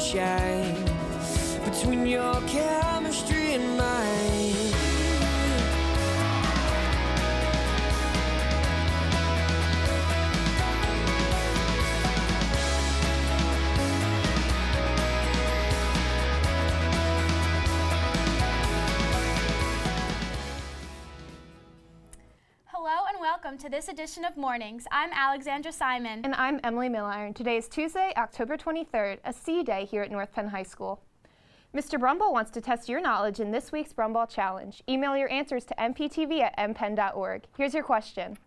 shine between your chemistry and mine. Welcome to this edition of Mornings. I'm Alexandra Simon. And I'm Emily Milliron. Today is Tuesday, October 23rd, a C Day here at North Penn High School. Mr. Brumall wants to test your knowledge in this week's Brumall Challenge. Email your answers to mptv@mpenn.org. Here's your question.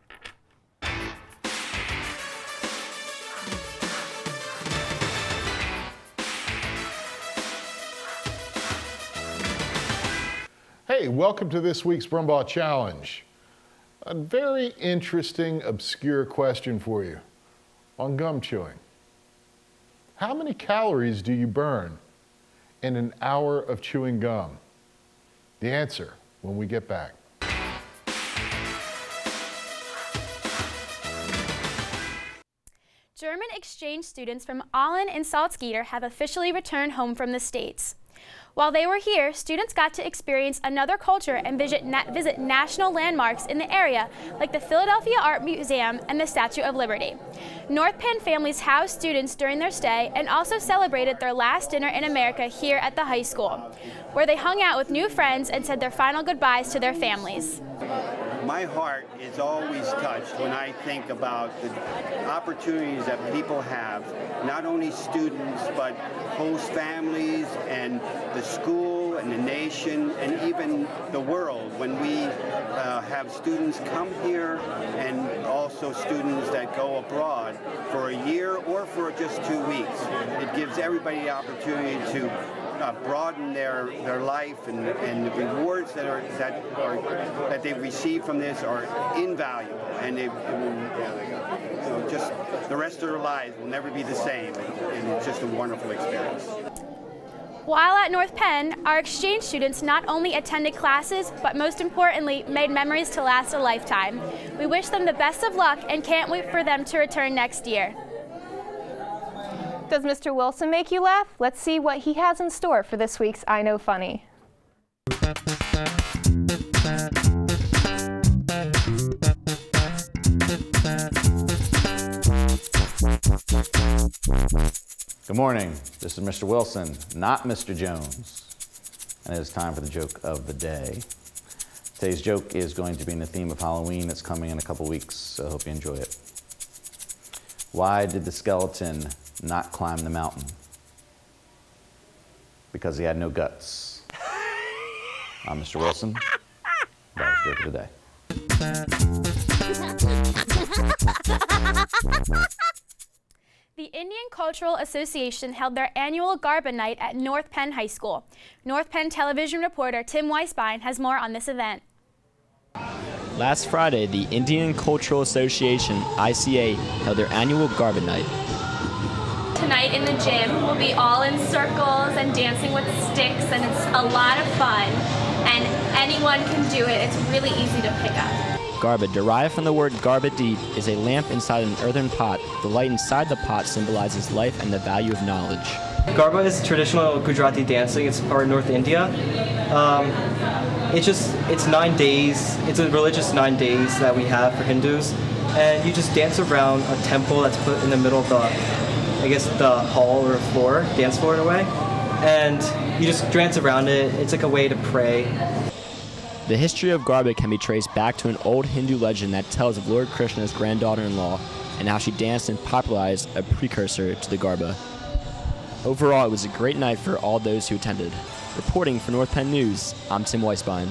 Hey, welcome to this week's Brumall Challenge. A very interesting, obscure question for you on gum chewing. How many calories do you burn in an hour of chewing gum? The answer when we get back. German exchange students from Aalen and Salzgitter have officially returned home from the States. While they were here, students got to experience another culture and visit national landmarks in the area, like the Philadelphia Art Museum and the Statue of Liberty. North Penn families housed students during their stay and also celebrated their last dinner in America here at the high school, where they hung out with new friends and said their final goodbyes to their families. My heart is always touched when I think about the opportunities that people have, not only students, but host families and the school and the nation and even the world when we have students come here and also students that go abroad for a year or for just 2 weeks. It gives everybody the opportunity to broaden their life, and the rewards that they receive from this are invaluable, and just the rest of their lives will never be the same, and it's just a wonderful experience. While at North Penn, our exchange students not only attended classes, but most importantly, made memories to last a lifetime. We wish them the best of luck and can't wait for them to return next year. Does Mr. Wilson make you laugh? Let's see what he has in store for this week's I Know Funny. Good morning. This is Mr. Wilson, not Mr. Jones. And it is time for the joke of the day. Today's joke is going to be in the theme of Halloween. It's coming in a couple weeks, so I hope you enjoy it. Why did the skeleton not climb the mountain? Because he had no guts. I'm Mr. Wilson. That was the joke of the day. The Indian Cultural Association held their annual Garba night at North Penn High School. North Penn television reporter Tim Weisbein has more on this event. Last Friday, the Indian Cultural Association, ICA, held their annual Garba night. Tonight in the gym, we'll be all in circles and dancing with sticks, and it's a lot of fun, and anyone can do it. It's really easy to pick up. Garba, derived from the word garba deep, is a lamp inside an earthen pot. The light inside the pot symbolizes life and the value of knowledge. Garba is traditional Gujarati dancing. It's part of North India. It's 9 days. It's a religious 9 days that we have for Hindus. And you just dance around a temple that's put in the middle of the hall or floor, dance floor in a way. And you just dance around it. It's like a way to pray. The history of Garba can be traced back to an old Hindu legend that tells of Lord Krishna's granddaughter-in-law and how she danced and popularized a precursor to the Garba. Overall, it was a great night for all those who attended. Reporting for North Penn News, I'm Tim Weisbein.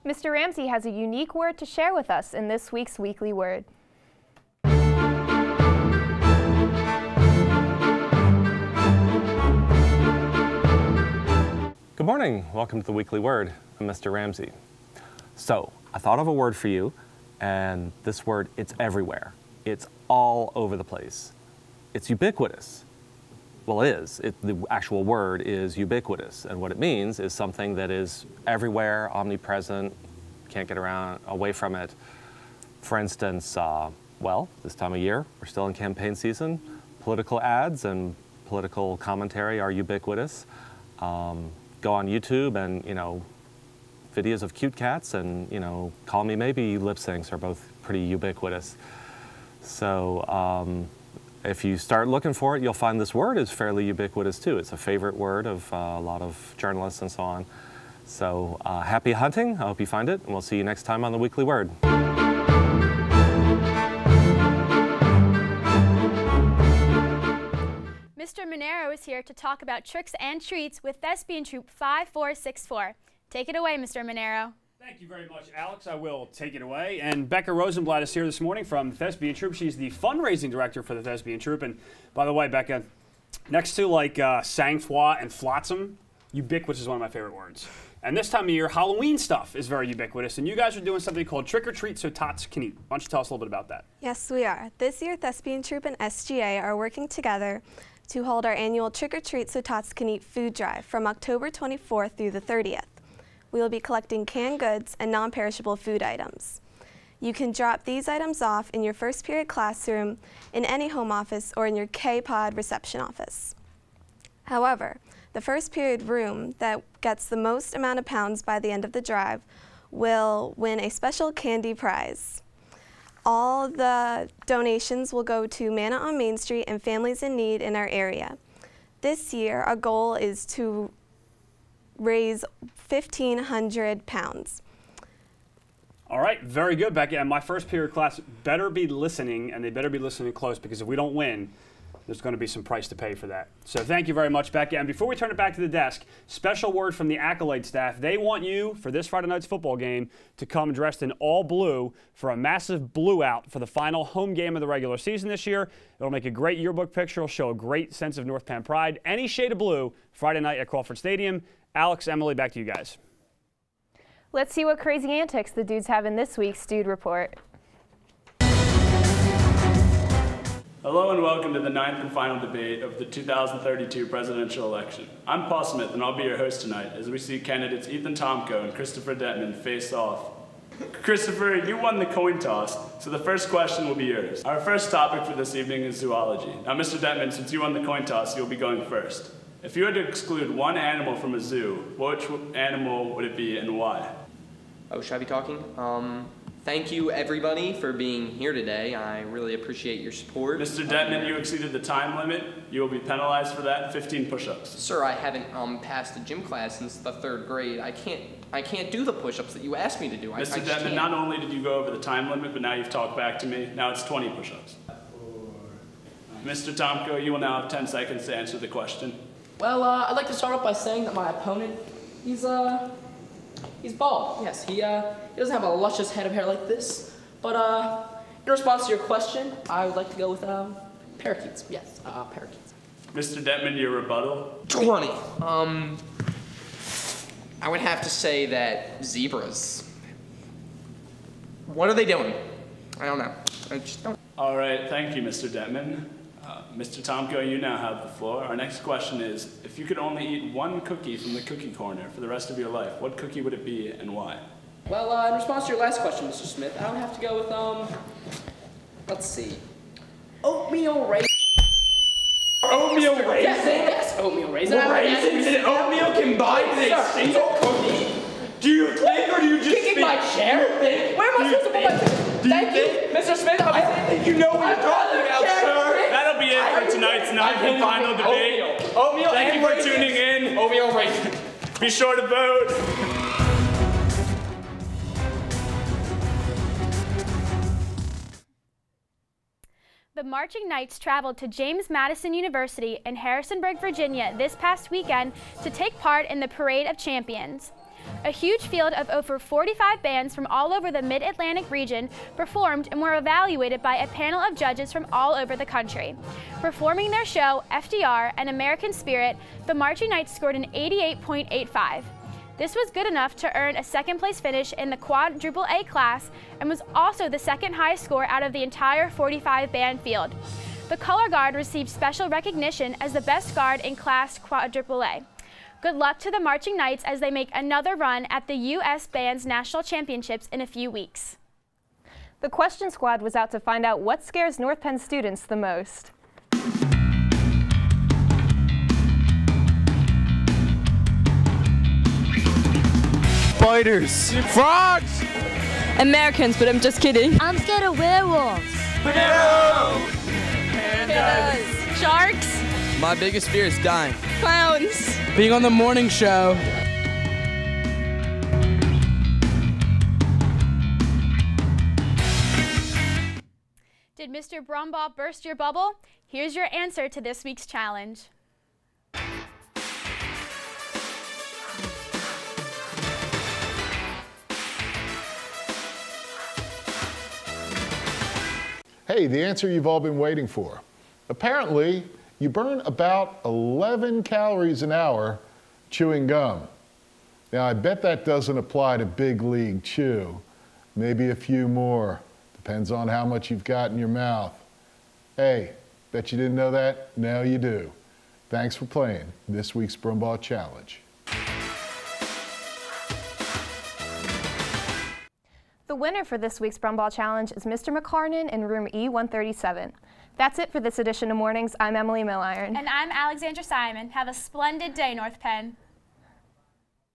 Mr. Ramsey has a unique word to share with us in this week's Weekly Word. Good morning. Welcome to the Weekly Word. I'm Mr. Ramsey. So, I thought of a word for you, and this word, it's everywhere. It's all over the place. It's ubiquitous. Well, it is. The actual word is ubiquitous, and what it means is something that is everywhere, omnipresent, can't get away from it. For instance, well, this time of year, we're still in campaign season, political ads and political commentary are ubiquitous. Go on YouTube and, you know, videos of cute cats and, you know, Call Me Maybe lip syncs are both pretty ubiquitous. So if you start looking for it, you'll find this word is fairly ubiquitous too. It's a favorite word of a lot of journalists and so on. So happy hunting. I hope you find it, and we'll see you next time on The Weekly Word. Mr. Monero is here to talk about tricks and treats with Thespian Troupe 5464. Take it away, Mr. Monero. Thank you very much, Alex. I will take it away. And Becca Rosenblatt is here this morning from the Thespian Troupe. She's the fundraising director for the Thespian Troupe. And by the way, Becca, next to like sang-froid and flotsam, ubiquitous is one of my favorite words. And this time of year, Halloween stuff is very ubiquitous. And you guys are doing something called Trick or Treat so Tots can eat. Why don't you tell us a little bit about that? Yes, we are. This year, Thespian Troupe and SGA are working together to hold our annual Trick or Treat so Tots can eat food drive from October 24th through the 30th. We will be collecting canned goods and non-perishable food items. You can drop these items off in your first period classroom, in any home office, or in your K-Pod reception office. However, the first period room that gets the most amount of pounds by the end of the drive will win a special candy prize. All the donations will go to Manna on Main Street and families in need in our area. This year, our goal is to raise 1,500 pounds. All right, very good, Becky. And my first period class better be listening, and they better be listening close, because if we don't win, there's going to be some price to pay for that. So thank you very much, Becky. And before we turn it back to the desk, special word from the Accolade staff. They want you, for this Friday night's football game, to come dressed in all blue for a massive blue out for the final home game of the regular season this year. It'll make a great yearbook picture. It'll show a great sense of North Penn pride. Any shade of blue, Friday night at Crawford Stadium. Alex, Emily, back to you guys. Let's see what crazy antics the dudes have in this week's Dude Report. Hello and welcome to the 9th and final debate of the 2032 presidential election. I'm Paul Smith and I'll be your host tonight as we see candidates Ethan Tomko and Christopher Detman face off. Christopher, you won the coin toss, so the first question will be yours. Our first topic for this evening is zoology. Now, Mr. Detman, since you won the coin toss, you'll be going first. If you had to exclude one animal from a zoo, which animal would it be and why? Oh, should I be talking? Thank you, everybody, for being here today. I really appreciate your support. Mr. Detman, you exceeded the time limit. You will be penalized for that, 15 push-ups. Sir, I haven't passed a gym class since the 3rd grade. I can't do the push-ups that you asked me to do. Mr. Detman, not only did you go over the time limit, but now you've talked back to me. Now it's 20 push-ups. Mr. Tomko, you will now have 10 seconds to answer the question. Well, I'd like to start off by saying that my opponent, he's bald. Yes, he doesn't have a luscious head of hair like this. But in response to your question, I would like to go with parakeets. Yes, parakeets. Mr. Detman, your rebuttal? 20. I would have to say that zebras. What are they doing? I don't know. I just don't. All right, thank you, Mr. Detman. Mr. Tomko, you now have the floor. Our next question is, if you could only eat one cookie from the cookie corner for the rest of your life, what cookie would it be and why? Well, in response to your last question, Mr. Smith, I would have to go with, let's see, oatmeal raisin. Oatmeal raisin? Yes, oatmeal raisin. Raisins and oatmeal combined in a single cookie? Do you think or do you just kicking think? My chair? Where am I supposed to put my chair? Thank you, Mr. Smith. I don't think you know what you're talking about, sir. That'll be it for tonight's 9th and final debate. Oatmeal Thank you for tuning in. Oatmeal raisin. Be sure to vote. The Marching Knights traveled to James Madison University in Harrisonburg, Virginia this past weekend to take part in the Parade of Champions. A huge field of over 45 bands from all over the Mid-Atlantic region performed and were evaluated by a panel of judges from all over the country. Performing their show, FDR and American Spirit, the Marching Knights scored an 88.85. This was good enough to earn a second-place finish in the Quadruple A class and was also the second highest score out of the entire 45-band field. The color guard received special recognition as the best guard in class Quadruple A. Good luck to the Marching Knights as they make another run at the U.S. Bands National Championships in a few weeks. The Question Squad was out to find out what scares North Penn students the most. Spiders. Frogs. Americans, but I'm just kidding. I'm scared of werewolves. Pandas. Sharks. My biggest fear is dying. Clowns. Being on the morning show. Did Mr. Brumbaugh burst your bubble? Here's your answer to this week's challenge. Hey, the answer you've all been waiting for. Apparently, you burn about 11 calories an hour chewing gum. Now, I bet that doesn't apply to Big League Chew. Maybe a few more. Depends on how much you've got in your mouth. Hey, bet you didn't know that? Now you do. Thanks for playing this week's Brumbaugh Challenge. The winner for this week's Brumbaugh Challenge is Mr. McCarnan in room E137. That's it for this edition of Mornings. I'm Emily Milliron. And I'm Alexandra Simon. Have a splendid day, North Penn.